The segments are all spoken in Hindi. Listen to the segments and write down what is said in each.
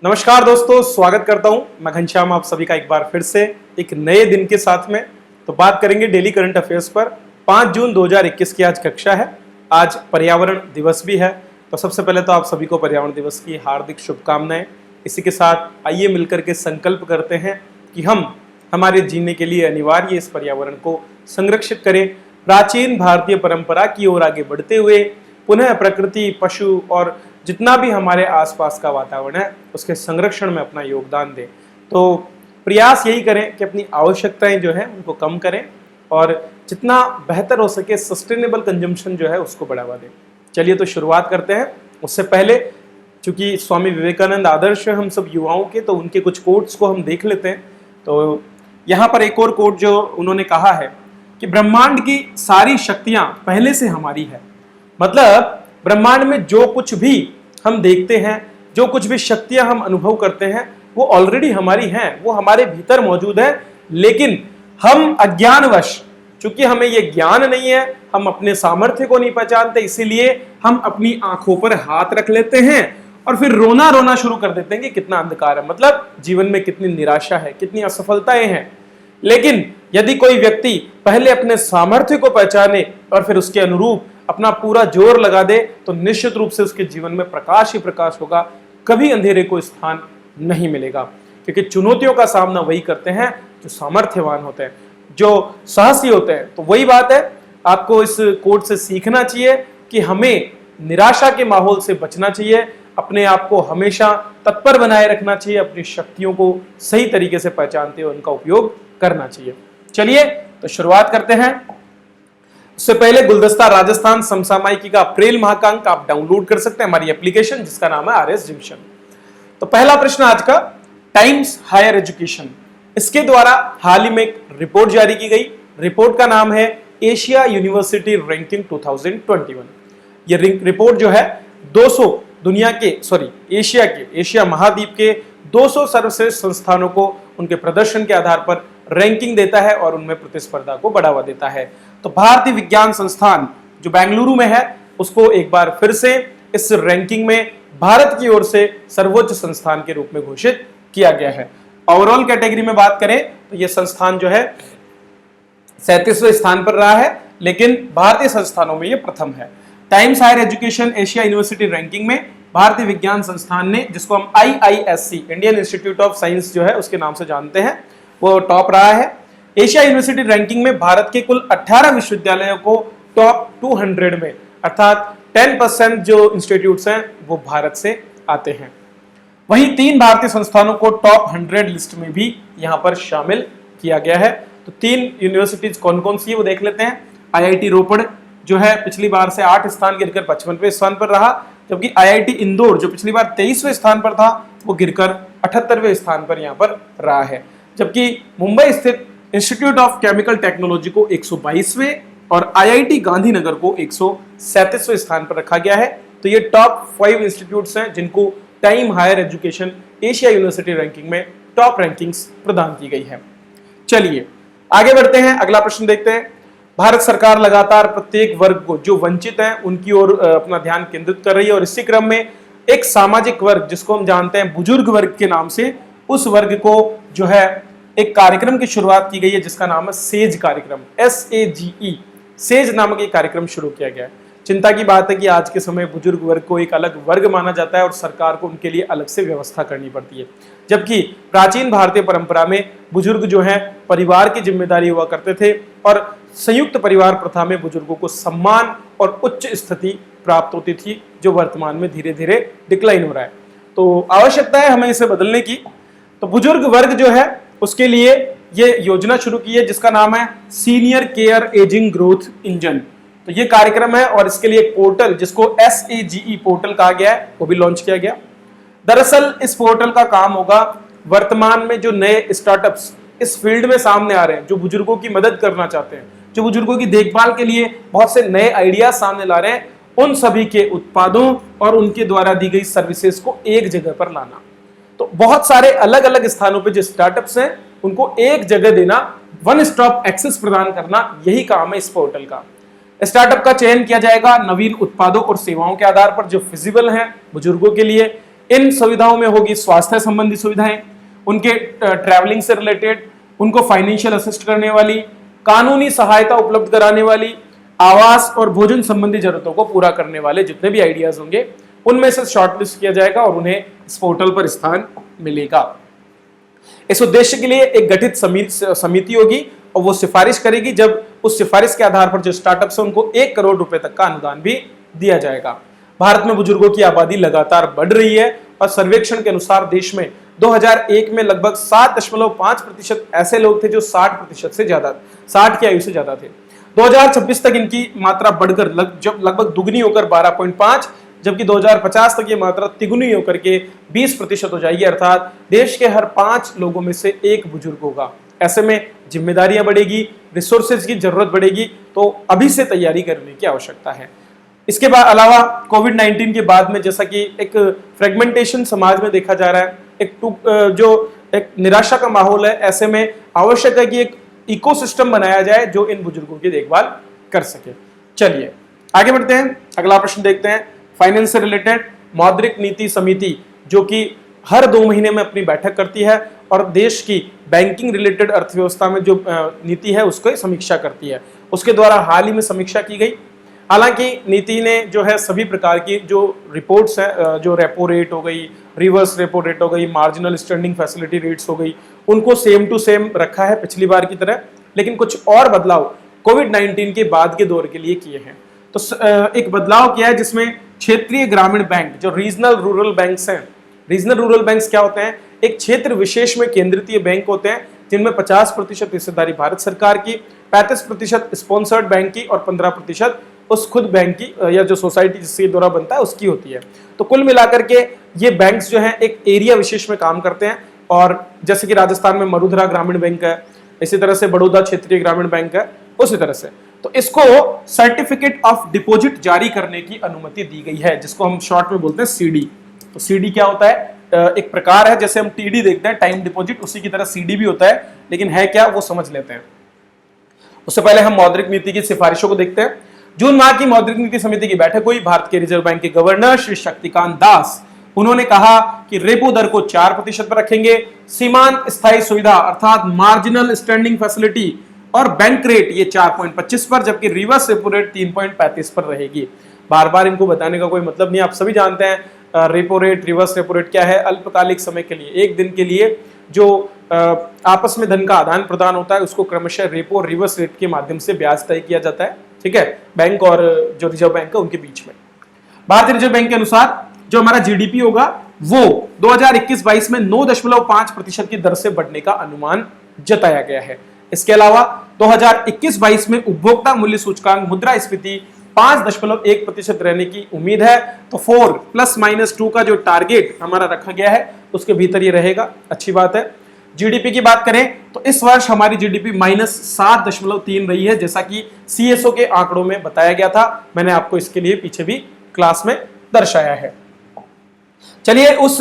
नमस्कार दोस्तों, स्वागत करता हूं मैं घनश्याम आप सभी का एक बार फिर से एक नए दिन के साथ में। तो बात करेंगे डेली करंट अफेयर्स पर। 5 जून 2021 की आज कक्षा है। आज पर्यावरण दिवस भी है। तो सबसे पहले तो आप सभी को पर्यावरण दिवस की हार्दिक शुभकामनाएं। इसी के साथ आइए मिलकर के संकल्प करते हैं कि हम हमारे जीने के लिए अनिवार्य इस पर्यावरण को संरक्षित करें। प्राचीन भारतीय परंपरा की ओर आगे बढ़ते हुए पुनः प्रकृति, पशु और जितना भी हमारे आसपास का वातावरण है उसके संरक्षण में अपना योगदान दें। तो प्रयास यही करें कि अपनी आवश्यकताएं जो है उनको कम करें और जितना बेहतर हो सके सस्टेनेबल कंजम्पशन जो है उसको बढ़ावा दें। चलिए तो शुरुआत करते हैं। उससे पहले चूंकि स्वामी विवेकानंद आदर्श है हम सब युवाओं के, तो उनके कुछ कोट्स को हम देख लेते हैं। तो यहाँ पर एक और कोट जो उन्होंने कहा है कि ब्रह्मांड की सारी शक्तियां पहले से हमारी है। मतलब ब्रह्मांड में जो कुछ भी हम देखते हैं, जो कुछ भी शक्तियां हम अनुभव करते हैं, वो ऑलरेडी हमारी हैं, वो हमारे भीतर मौजूद है। लेकिन हम अज्ञानवश, चूंकि हमें ये ज्ञान नहीं है, हम अपने सामर्थ्य को नहीं पहचानते, इसीलिए हम अपनी आंखों पर हाथ रख लेते हैं और फिर रोना रोना शुरू कर देते हैं कि कितना अंधकार है, मतलब जीवन में कितनी निराशा है, कितनी असफलताएं हैं। लेकिन यदि कोई व्यक्ति पहले अपने सामर्थ्य को पहचाने और फिर उसके अनुरूप अपना पूरा जोर लगा दे तो निश्चित रूप से उसके जीवन में प्रकाश ही प्रकाश होगा। कभी अंधेरे को स्थान नहीं मिलेगा, क्योंकि चुनौतियों का सामना वही करते हैं जो सामर्थ्यवान होते हैं, जो साहसी होते हैं। तो वही बात है, आपको इस कोट से सीखना चाहिए कि हमें निराशा के माहौल से बचना चाहिए, अपने आप को हमेशा तत्पर बनाए रखना चाहिए, अपनी शक्तियों को सही तरीके से पहचानते हुए उनका उपयोग करना चाहिए। चलिए तो शुरुआत करते हैं। उससे पहले गुलदस्ता राजस्थान समसामयिकी का अप्रैल माह का अंक आप डाउनलोड कर सकते हैं हमारी एप्लीकेशन जिसका नाम है आरएस जंक्शन। तो पहला प्रश्न आज का, टाइम्स हायर एजुकेशन, इसके द्वारा हाल ही में एक रिपोर्ट जारी की गई। रिपोर्ट का नाम है एशिया यूनिवर्सिटी रैंकिंग 2021। ये रिपोर्ट जो है 200 एशिया महाद्वीप के 200 सर्वश्रेष्ठ संस्थानों को उनके प्रदर्शन के आधार पर रैंकिंग देता है और उनमें प्रतिस्पर्धा को बढ़ावा देता है। तो भारतीय विज्ञान संस्थान जो बेंगलुरु में है उसको एक बार फिर से इस रैंकिंग में भारत की ओर से सर्वोच्च संस्थान के रूप में घोषित किया गया है। ओवरऑल कैटेगरी में बात करें तो यह संस्थान जो है 37वें स्थान पर रहा है, लेकिन भारतीय संस्थानों में यह प्रथम है। Times Higher Education Asia University ranking में भारतीय विज्ञान संस्थान ने, जिसको हम IISc Indian Institute of Science जो है उसके नाम से जानते हैं, वो टॉप रहा है। एशिया यूनिवर्सिटी रैंकिंग में भारत के कुल 18 विश्वविद्यालयों को टॉप 200 में, अर्थात 10% जो इंस्टीट्यूट्स हैं वो भारत से आते हैं। वहीं 3 भारतीय संस्थानों को टॉप 100 लिस्ट में भी यहां पर शामिल किया गया है। तो 3 यूनिवर्सिटीज कौन कौन सी है वो देख लेते हैं। IIT रोपड़ जो है पिछली बार से 8 स्थान गिरकर 55वें स्थान पर रहा, जबकि IIT इंदौर जो पिछली बार 23वें स्थान पर था वो गिरकर 78वें स्थान पर यहां पर रहा है। जबकि मुंबई स्थित इंस्टीट्यूट ऑफ केमिकल टेक्नोलॉजी को 122वें और IIT गांधीनगर को 137वें स्थान पर रखा गया है। तो ये टॉप 5 इंस्टीट्यूट्स हैं जिनको Time Higher Education Asia University ranking में टॉप रैंकिंग्स प्रदान की गई है। चलिए आगे बढ़ते हैं, अगला प्रश्न देखते हैं। भारत सरकार लगातार प्रत्येक वर्ग को जो वंचित हैं उनकी ओर अपना ध्यान केंद्रित कर रही है और इसी क्रम में एक सामाजिक वर्ग जिसको हम जानते हैं बुजुर्ग वर्ग के नाम से, उस वर्ग को जो है एक कार्यक्रम की शुरुआत की गई है जिसका नाम है सेज कार्यक्रम, SAGE, सेज नामक एक कार्यक्रम शुरू किया गया है। चिंता की बात है कि आज के समय बुजुर्ग वर्ग को एक अलग वर्ग माना जाता है और सरकार को उनके लिए अलग से व्यवस्था करनी पड़ती है, जबकि प्राचीन भारतीय परंपरा में बुजुर्ग जो है परिवार की जिम्मेदारी हुआ करते थे और संयुक्त परिवार प्रथा में बुजुर्गों को सम्मान और उच्च स्थिति प्राप्त होती थी, जो वर्तमान में धीरे धीरे डिक्लाइन हो रहा है। तो आवश्यकता है हमें इसे बदलने की। तो बुजुर्ग वर्ग जो है उसके लिए ये योजना शुरू की है जिसका नाम है senior care ageing growth engine. तो ये कार्यक्रम है और इसके लिए एक पोर्टल जिसको SAGE पोर्टल कहा गया है वो भी लॉन्च किया गया। दरअसल इस पोर्टल का काम होगा, वर्तमान में जो नए स्टार्टअप्स इस फील्ड में सामने आ रहे हैं, जो बुजुर्गों की मदद करना चाहते हैं, जो बुजुर्गों की देखभाल के लिए बहुत से नए आइडियाज सामने ला रहे हैं, उन सभी के उत्पादों और उनके द्वारा दी गई सर्विसेज को एक जगह पर लाना। तो बहुत सारे अलग अलग स्थानों पे जो स्टार्टअप्स हैं उनको एक जगह देना, वन स्टॉप एक्सेस प्रदान करना, यही काम है इस पोर्टल का। स्टार्टअप का चयन किया जाएगा नवीन उत्पादों और सेवाओं के आधार पर जो फिजिबल हैं बुजुर्गों के लिए। इन सुविधाओं में होगी स्वास्थ्य संबंधी सुविधाएं, उनके ट्रैवलिंग से रिलेटेड, उनको फाइनेंशियल असिस्ट करने वाली, कानूनी सहायता उपलब्ध कराने वाली, आवास और भोजन संबंधी जरूरतों को पूरा करने वाले जितने भी आइडियाज होंगे उनमें से शॉर्टलिस्ट किया जाएगा और उन्हें इस पोर्टल पर स्थान मिलेगा। इस उद्देश्य के लिए एक गठित समिति होगी और वो सिफारिश करेगी। जब उस सिफारिश के आधार पर जो स्टार्टअप्स है उनको 1 करोड़ रुपए तक का अनुदान भी दिया जाएगा। भारत में बुजुर्गों की आबादी लगातार बढ़ रही है और सर्वेक्षण के अनुसार देश में 2001 में लगभग 7.5% ऐसे लोग थे जो 60% से ज्यादा 60 की आयु से ज्यादा थे। 2026 तक इनकी मात्रा बढ़कर लगभग दुगनी होकर 12.5, जबकि 2050 तक ये मात्रा तिगुनी होकर के 20% हो जाएगी, अर्थात देश के हर 5 लोगों में से 1 बुजुर्ग होगा। ऐसे में जिम्मेदारियां बढ़ेगी, रिसोर्सेज की जरूरत बढ़ेगी, तो अभी से तैयारी करने की आवश्यकता है। इसके बाद अलावा कोविड-19 के बाद में जैसा कि एक फ्रेगमेंटेशन समाज में देखा जा रहा है, एक निराशा का माहौल है, ऐसे में आवश्यक है कि एक इकोसिस्टम बनाया जाए जो इन बुजुर्गों की देखभाल कर सके। चलिए आगे बढ़ते हैं, अगला प्रश्न देखते हैं। फाइनेंस से रिलेटेड मौद्रिक नीति समिति जो कि हर 2 महीने में अपनी बैठक करती है और देश की बैंकिंग रिलेटेड अर्थव्यवस्था में जो नीति है उसको समीक्षा करती है, उसके द्वारा हाल ही में समीक्षा की गई। हालांकि नीति ने जो है सभी प्रकार की जो रिपोर्ट्स है, जो रेपो रेट हो गई, रिवर्स रेपो रेट हो गई, मार्जिनल स्टैंडिंग फैसिलिटी रेट्स हो गई, उनको सेम टू सेम रखा है पिछली बार की तरह, लेकिन कुछ और बदलाव कोविड-19 के बाद के दौर के लिए किए हैं। तो एक बदलाव किया है जिसमें क्षेत्रीय ग्रामीण बैंक जो रीजनल रूरल बैंक्स हैं, रीजनल रूरल बैंक्स क्या होते हैं? एक क्षेत्र विशेष में केंद्रित बैंक होते हैं जिनमें 50% हिस्सेदारी भारत सरकार की, 35% स्पॉन्सर्ड बैंक की और 15% उस खुद बैंक की या जो सोसाइटी जिसके द्वारा बनता है उसकी होती है। तो कुल मिलाकर के ये बैंक्स जो हैं एक एरिया विशेष में काम करते हैं, और जैसे कि राजस्थान में मरुधरा ग्रामीण बैंक है, इसी तरह से बड़ौदा क्षेत्रीय ग्रामीण बैंक है, उसी तरह से। तो इसको सर्टिफिकेट ऑफ डिपॉजिट जारी करने की अनुमति दी गई है, जिसको हम शॉर्ट में बोलते हैं सीडी। तो सीडी क्या होता है? एक प्रकार है, जैसे हम टीडी देखते हैं टाइम डिपॉजिट, उसी की तरह सीडी भी होता है, लेकिन है क्या वो समझ लेते हैं। उससे पहले हम मौद्रिक नीति की सिफारिशों को देखते हैं। जून माह की मौद्रिक नीति समिति की बैठक हुई। भारत के रिजर्व बैंक के गवर्नर श्री शक्तिकांत दास, उन्होंने कहा कि रेपो दर को 4% पर रखेंगे, सीमांत स्थायी सुविधा अर्थात मार्जिनल स्टैंडिंग फैसिलिटी और बैंक रेट ये 4.25 पर, जबकि रिवर्स रेपो रेट 3.35 पर रहेगी। बार बार इनको बताने का कोई मतलब नहीं, आप सभी जानते हैं repo rate, reverse repo rate क्या है। अल्पकालिक समय के लिए, एक दिन के लिए जो आपस में धन का आदान प्रदान होता है उसको क्रमशः रेपो और रिवर्स रेट के माध्यम से ब्याज तय किया जाता है, ठीक है, बैंक और जो रिजर्व बैंक है उनके बीच में। भारतीय रिजर्व बैंक के अनुसार जो हमारा जीडीपी होगा वो 2021-22 में 9.5% की दर से बढ़ने का अनुमान जताया गया है। इसके अलावा 2021-22 में उपभोक्ता मूल्य सूचकांक मुद्रास्फीति 5.1% रहने की उम्मीद है। तो 4 ± 2 का जो टारगेट हमारा रखा गया है उसके भीतर ये रहेगा, अच्छी बात है। जीडीपी की बात करें तो इस वर्ष हमारी जीडीपी -7.3 रही है, जैसा कि सीएसओ के आंकड़ों में बताया गया था। मैंने आपको इसके लिए पीछे भी क्लास में दर्शाया है। चलिए उस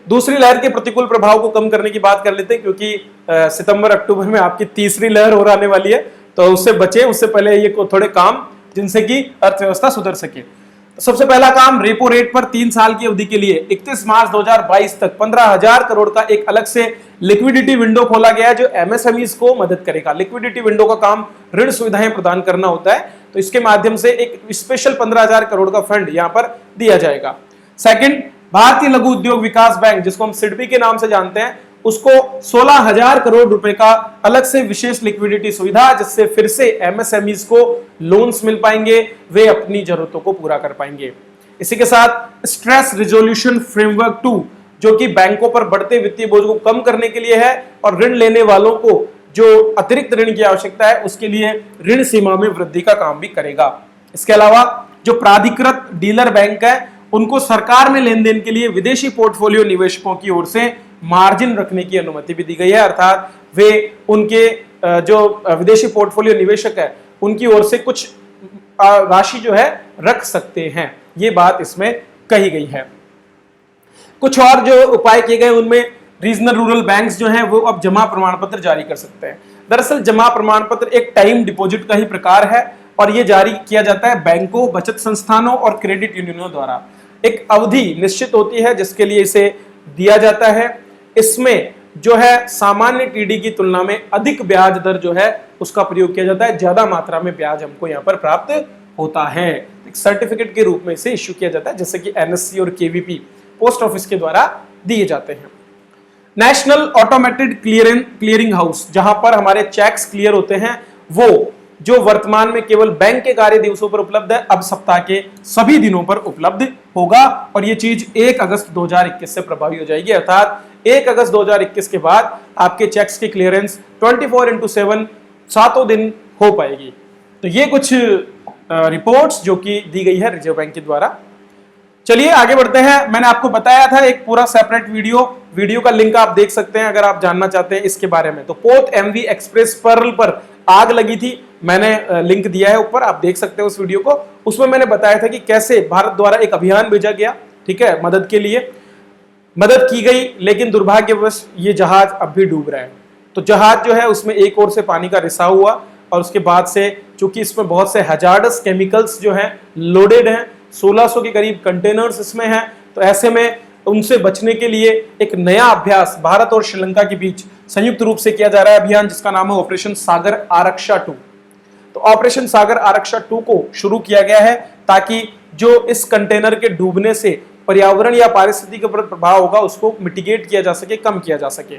दूसरी लहर के प्रतिकूल प्रभाव को कम करने की बात कर लेते हैं, क्योंकि सितंबर अक्टूबर में आपकी तीसरी लहर और आने वाली है, तो उससे बचे, उससे पहले ये थोड़े काम जिनसे कि अर्थव्यवस्था सुधर सके। तो सबसे पहला काम, रेपो रेट पर 3 साल की अवधि के लिए 31 मार्च 2022 तक 15,000 करोड़ का एक अलग से लिक्विडिटी विंडो खोला गया है जो एमएसएमईज को मदद करेगा। लिक्विडिटी विंडो का काम ऋण सुविधाएं प्रदान करना होता है, तो इसके माध्यम से एक स्पेशल 15,000 करोड़ का फंड यहां पर दिया जाएगा। सेकंड, भारतीय लघु उद्योग विकास बैंक जिसको हम सिडबी के नाम से जानते हैं, उसको 16,000 करोड़ रुपए का अलग से विशेष लिक्विडिटी सुविधा, जिससे फिर से एमएसएमईज को लोन्स मिल पाएंगे, वे अपनी जरूरतों को पूरा कर पाएंगे। इसी के साथ स्ट्रेस रिजोल्यूशन फ्रेमवर्क 2 जो कि बैंकों पर बढ़ते वित्तीय बोझ को कम करने के लिए है और ऋण लेने वालों को जो अतिरिक्त ऋण की आवश्यकता है उसके लिए ऋण सीमा में वृद्धि का काम भी करेगा। इसके अलावा जो प्राधिकृत डीलर बैंक है उनको सरकार में लेन देन के लिए विदेशी पोर्टफोलियो निवेशकों की ओर से मार्जिन रखने की अनुमति भी दी गई है, अर्थात वे उनके जो विदेशी पोर्टफोलियो निवेशक है उनकी ओर से कुछ राशि जो है रख सकते हैं, ये बात इसमें कही गई है। कुछ और जो उपाय किए गए उनमें रीजनल रूरल बैंक्स जो हैं वो अब जमा प्रमाण पत्र जारी कर सकते हैं। दरअसल जमा प्रमाण पत्र एक टाइम डिपॉजिट का ही प्रकार है और ये जारी किया जाता है बैंकों, बचत संस्थानों और क्रेडिट यूनियनों द्वारा। एक अवधि निश्चित होती है जिसके लिए इसे दिया जाता है। इसमें जो है सामान्य टीडी की तुलना में अधिक ब्याज दर जो है उसका प्रयोग किया जाता है, ज्यादा मात्रा में ब्याज हमको यहाँ पर प्राप्त होता है। एक सर्टिफिकेट के रूप में इसे इश्यू किया जाता है, जैसे कि एनएससी और केवीपी पोस्ट ऑफिस के द्वारा दिए जाते हैं। नेशनल ऑटोमेटेड क्लियरिंग हाउस, जहां पर हमारे चेक्स क्लियर होते हैं, वो जो वर्तमान में केवल बैंक के कार्य दिवसों पर उपलब्ध है, अब सप्ताह के सभी दिनों पर उपलब्ध होगा और ये चीज 1 अगस्त 2021 से प्रभावी हो जाएगी। अर्थात 1 अगस्त 2021 के बाद आपके चेक्स की क्लियरेंस 24/7 सातों दिन हो पाएगी। तो ये कुछ रिपोर्ट्स जो कि दी गई है रिजर्व बैंक के द्वारा। चलिए आगे बढ़ते हैं। मैंने आपको बताया था एक पूरा सेपरेट वीडियो का लिंक आप देख सकते हैं अगर आप जानना चाहते हैं इसके बारे में। तो पोत एमवी एक्सप्रेस पर्ल पर आग लगी थी, मैंने लिंक दिया है ऊपर, आप देख सकते हैं उस वीडियो को। उसमें मैंने बताया था कि कैसे भारत द्वारा एक अभियान भेजा गया, ठीक है, मदद के लिए। मदद की गई, लेकिन दुर्भाग्यवश ये जहाज अब भी डूब रहा है। तो जहाज जो है उसमें एक ओर से पानी का रिसाव हुआ और उसके बाद से चूंकि इसमें बहुत से हजार्डस केमिकल्स जो हैं लोडेड हैं, 1600 के करीब कंटेनर्स इसमें हैं, तो ऐसे में उनसे बचने के लिए एक नया अभ्यास भारत और श्रीलंका के बीच संयुक्त रूप से किया जा रहा है अभियान, जिसका नाम है ऑपरेशन सागर आरक्षा 2। तो ऑपरेशन सागर आरक्षा 2 को शुरू किया गया है ताकि जो इस कंटेनर के डूबने से पर्यावरण या पारिस्थितिकी पर प्रभाव होगा उसको मिटिगेट किया जा सके, कम किया जा सके।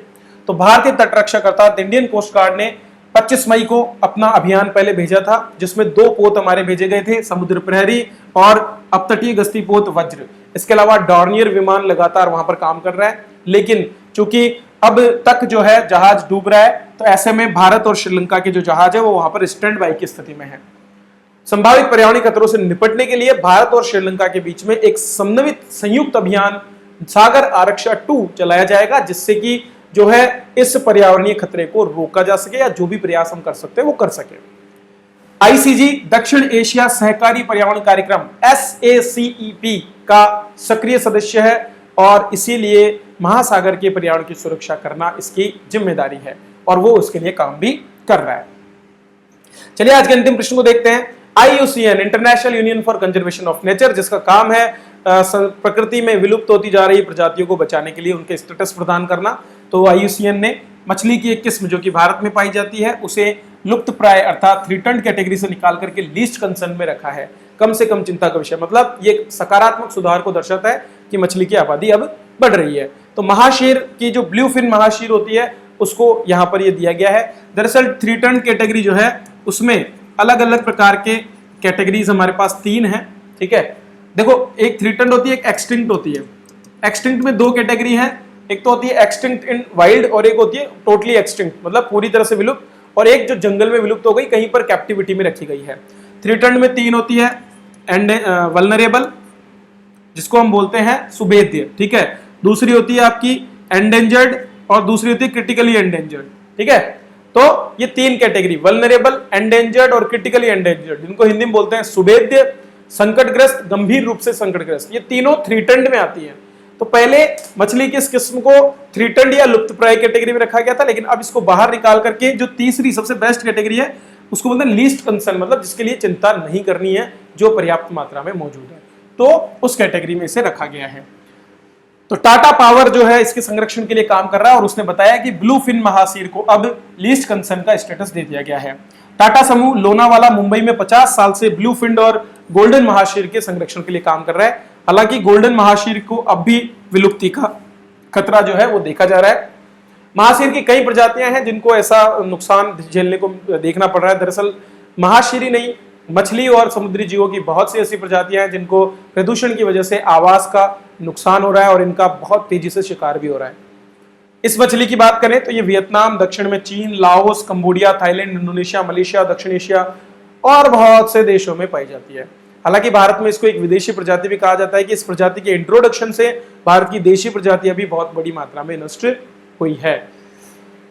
तो भारतीय तटरक्षक अर्थात इंडियन कोस्ट गार्ड ने 25 मई को अपना अभियान पहले भेजा था, जिसमें 2 पोत हमारे भेजे गए थे, समुद्र प्रहरी और अपतटीय गश्ती पोत वज्र। इसके अलावा डॉर्नियर विमान लगातार वहां पर काम कर रहा है, लेकिन चूंकि अब तक जो है जहाज डूब रहा है, तो ऐसे में भारत और श्रीलंका के जो जहाज है वो वहां पर स्टैंड बाई की स्थिति में है। संभावित पर्यावरणीय खतरों से निपटने के लिए भारत और श्रीलंका के बीच में एक समन्वित संयुक्त अभियान सागर आरक्षा 2 चलाया जाएगा, जिससे कि जो है इस पर्यावरणीय खतरे को रोका जा सके या जो भी प्रयास हम कर सकते हैं वो कर सके। आईसीजी दक्षिण एशिया सहकारी पर्यावरण कार्यक्रम SACEP का सक्रिय सदस्य है और इसीलिए महासागर के पर्यावरण की सुरक्षा करना इसकी जिम्मेदारी है और वो उसके लिए काम भी कर रहा है। चलिए आज के अंतिम प्रश्न को देखते हैं। IUCN international union for conservation of nature, जिसका काम है प्रकृति में विलुप्त होती जा रही प्रजातियों को बचाने के लिए उनके स्टेटस प्रदान करना, तो IUCN ने मछली की एक किस्म जो कि भारत में पाई जाती है उसे लुप्त प्राय अर्थात थ्रेटन्ड कैटेगरी से निकाल करके लीस्ट कंसर्न में रखा है, कम से कम चिंता का विषय। मतलब ये सकारात्मक सुधार को दर्शाता है कि मछली की आबादी अब बढ़ रही है। तो महाशीर की जो ब्लू फिन महाशीर होती है उसको यहाँ पर ये दिया गया है। दरअसल थ्रेटन्ड कैटेगरी जो है उसमें अलग अलग प्रकार के कैटेगरीज हमारे पास 3 हैं, ठीक है। देखो, एक थ्रेटन्ड होती है, एक एक्सटिंक्ट होती है। एक्सटिंक्ट में 2 कैटेगरी हैं, एक तो होती है एक्सटिंक्ट इन वाइल्ड और एक होती है टोटली एक्सटिंक्ट, मतलब पूरी तरह से विलुप्त, और एक जो जंगल में विलुप्त हो गई, कहीं पर कैप्टिविटी में रखी गई है। थ्रेटन्ड में 3 होती है, वल्नरेबल जिसको हम बोलते हैं सुभेद्य, ठीक है। दूसरी होती है आपकी एंडेंजर्ड और दूसरी होती है क्रिटिकली एंडेंजर्ड, ठीक है। तो ये 3 कैटेगरी, वल्नरेबल, एंडेंजर्ड और क्रिटिकली एंडेंजर्ड, जिनको हिंदी में बोलते हैं सुभेद्य, संकटग्रस्त, गंभीर रूप से संकटग्रस्त, ये तीनों थ्रेटन्ड में आती हैं। तो पहले मछली की इस किस्म को थ्रेटन्ड या लुप्त प्राय कैटेगरी में रखा गया था, लेकिन अब इसको बाहर निकाल करके जो तीसरी सबसे बेस्ट कैटेगरी है उसको बोलते हैं लीस्ट कंसर्न, मतलब जिसके लिए चिंता नहीं करनी है, जो पर्याप्त मात्रा में मौजूद है, तो उस कैटेगरी में इसे रखा गया है। तो टाटा पावर जो है इसके संरक्षण के लिए काम कर रहा है और उसने बताया कि ब्लू फिन महासीर को अब लीस्ट कंसर्न का स्टेटस दे दिया गया है। टाटा समूह लोनावाला मुंबई में 50 साल से ब्लू फिन और गोल्डन महाशीर के संरक्षण के लिए काम कर रहा है। हालांकि गोल्डन महाशीर को अब भी विलुप्ति का खतरा जो है वो देखा जा रहा है। महाशीर की कई प्रजातियां हैं जिनको ऐसा नुकसान झेलने को देखना पड़ रहा है। दरअसल महाशीर ही नहीं, मछली और समुद्री जीवों की बहुत सी ऐसी प्रजातियां हैं जिनको प्रदूषण की वजह से आवास का नुकसान हो रहा है और इनका बहुत तेजी से शिकार भी हो रहा है। इस मछली की बात करें तो ये वियतनाम, दक्षिण में चीन, Laos, Cambodia, Thailand, Indonesia, Malaysia, दक्षिण एशिया और बहुत से देशों में पाई जाती है। हालांकि भारत में इसको एक विदेशी प्रजाति भी कहा जाता है कि इस प्रजाति के इंट्रोडक्शन से भारत की देशी प्रजातियां भी बहुत बड़ी मात्रा में नष्ट हुई है।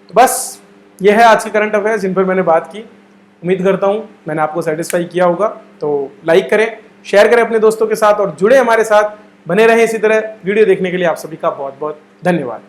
तो बस यह है आज के करंट अफेयर्स जिन पर मैंने बात की। उम्मीद करता हूं मैंने आपको सेटिस्फाई किया होगा। तो लाइक करें, शेयर करें अपने दोस्तों के साथ और जुड़े हमारे साथ, बने रहें इसी तरह। वीडियो देखने के लिए आप सभी का बहुत बहुत धन्यवाद।